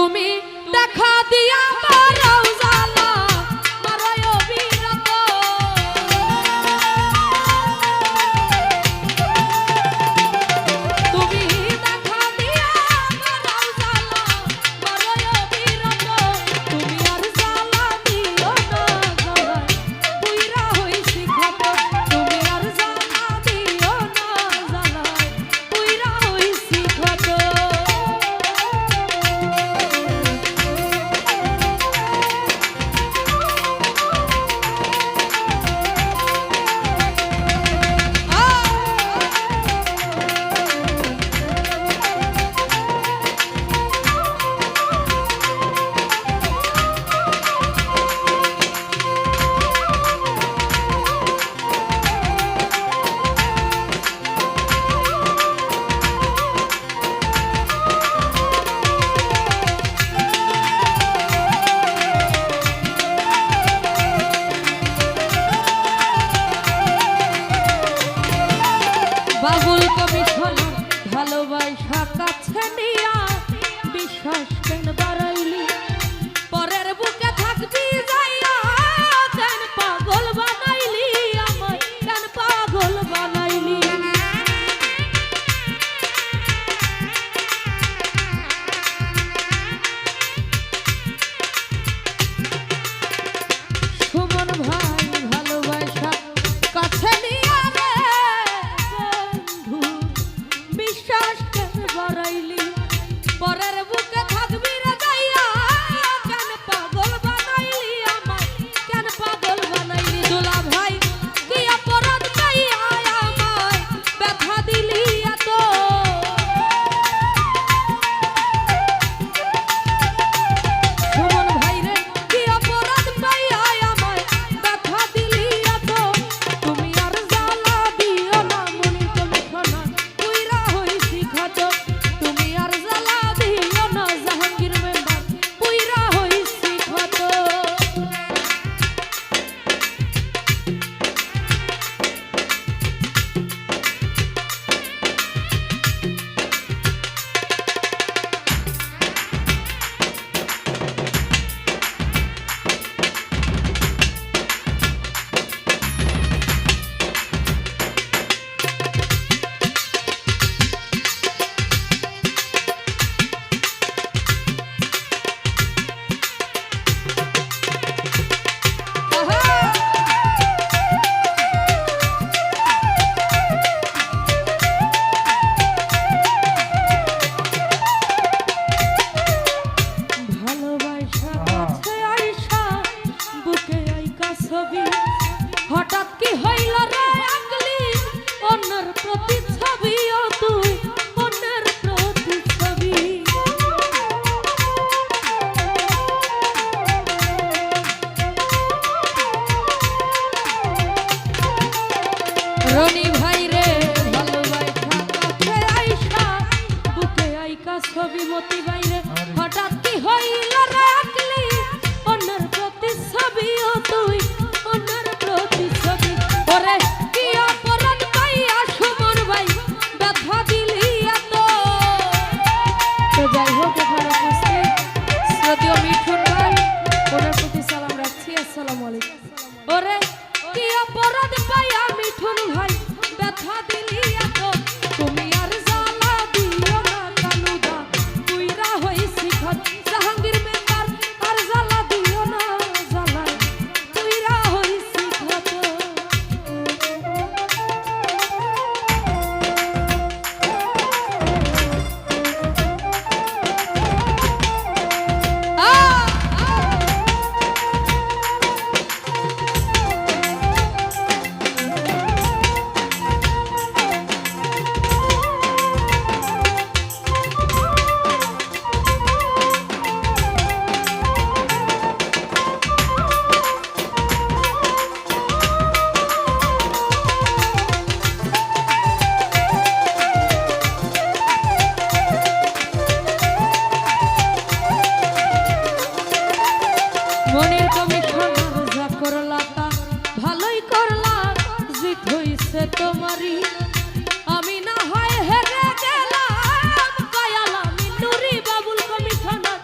তুমি দেখা দিয়া মারাও জালা মারায় বিরত তুমি দেখা দিয়া মারাও জালা মারায় বিরত তুমি আর জালা দিও না জালায় বুইরা হইছি ক্ষত তুমি আর জালা দিও না জালায় বুইরা হইছি ক্ষত বাবুল কমিশনার ভালোবাসা কাছে নিয়া বিশ্বাস কেন বাড়াইলি পরের বুকে থাকবি যাইয়া কেন পাগল বানাইলি আমায় কেন পাগল বানাইলি সুমন ভাই ভালোবাসা কাছে নিয়া বিশ্বাস কেন বাড়াইলি পরের বুকে থাকবি রে যাইয়া কেন পাগল বানাইলি আমায় কেন পাগল বানাইলি দুলা ভাই কি অপরাধ পাইয়া আমায় ব্যথা দিলি এত সুমন ভাই রে কি অপরাধ পাইয়া আমায় ব্যথা দিলি এত তুমি আর জ্বালা দিও না মনির কমিশনার বুইরা হইছি ক্ষত তুমি আর জ্বালা দিও না জাহাঙ্গীর মেম্বার বুইরা হইছি ক্ষত ভালোবাসা কাছে আইসা বুকে আইকা ছবি হঠাৎ কি হইল রে আগলি অন্যের প্রতিচ্ছবি ও তুই অন্যের প্রতিচ্ছবি রনি ভাই রে ভালোবাসা কাছে আইসা বুকে আইকা ছবি মতি ভাই রে হঠাৎ কি হইল রে আকলি অন্যের প্রতিচ্ছবি ও তুই অন্যের প্রতিচ্ছবি ওরে কি অপরাধ পাইয়া সুমন ভাই ব্যথা দিলি এত তো যাই হোক এখানে উপস্থিত শ্রদ্ধেয় মিঠুন ভাই ওনার প্রতি সালাম রাখছি আসসালামু আলাইকুম ওরে কি অপরাধ পাইয়া মিঠুন ভাই ব্যথা দিলি এত তুমি আর জ্বালা দিও না কালুদা বুইরা হইছি ক্ষত জাহাঙ্গীর মেম্বার আর জ্বালা দিও না জ্বালায় বুইরা হইছি ক্ষত মনির কমিশনার যা করলা তা ভালোই করলা জিত হইছে তোমারই আমি না হয় হেরে গেলাম কয়ালা মিনুরি বাবুল কমিশনার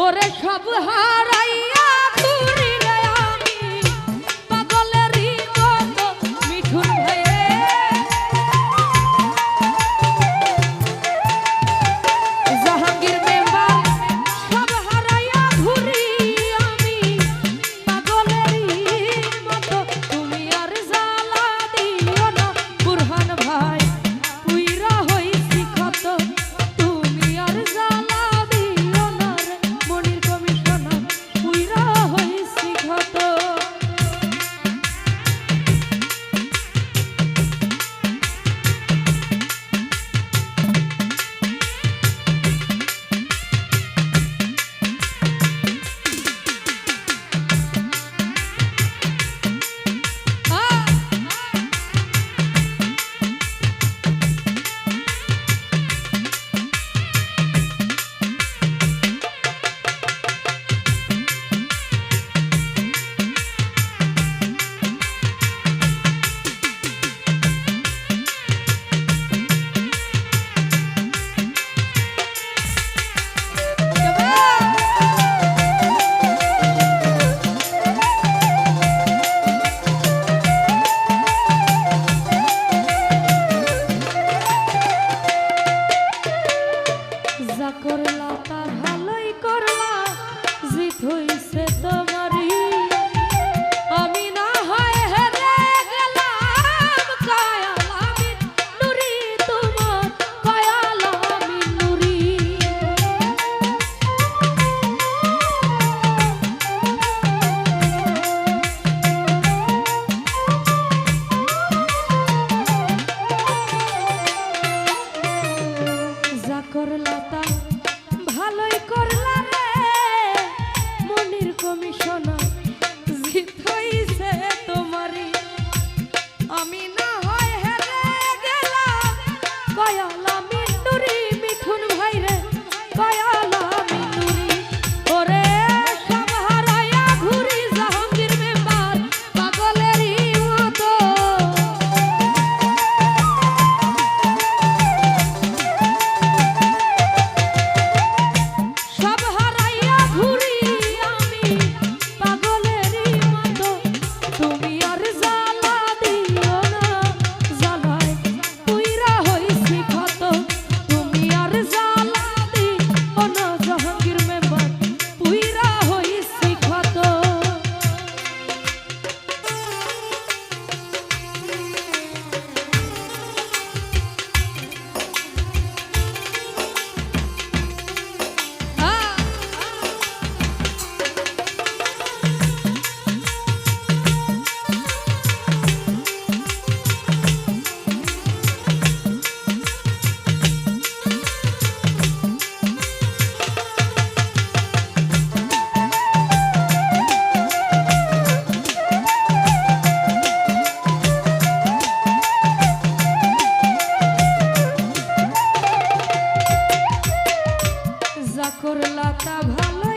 ওরে সব হারাইয়া ঘুরি রে আমি পাগলেরই মতো মিঠুন ভাই রে জাহাঙ্গীর মেম্বার সব হারাইয়া ঘুরি আমি পাগলেরই মতো তুমি আর জ্বালা দিও না বুরহান ভাই পুইরা হইছি ক্ষত তুমি আর জ্বালা দিও না রে মনির কমিশনার পুইরা হইছি ক্ষত যা করলা তা ভালোই করলা জিত হইছে তোমারই আমি না হয় হেরে গেলাম কায়ালামি নুরি তোমার কায়ালামি নুরি যা করলা তা ভালোই করলা রে মনির কমিশনার জিত হইছে তোমারই আমি না হয় হেরে গেলাম কয়ালামি নুরি মিঠুন ভাই রে কয়ালামি নুরি ওরে সব হারাইয়া ঘুরি জাহাঙ্গীর মেম্বার পাগলেরই মতো সব হারাইয়া ঘুরি আমি পাগলেরই মতো তুমি আর জ্বালা দিও না জ্বালায় পুইরা হইছি ক্ষত তুমি আর জ্বালা দিও না জাহাঙ্গীর মেম্বার পুইরা হইছি ক্ষত যা করলা তা ভালোই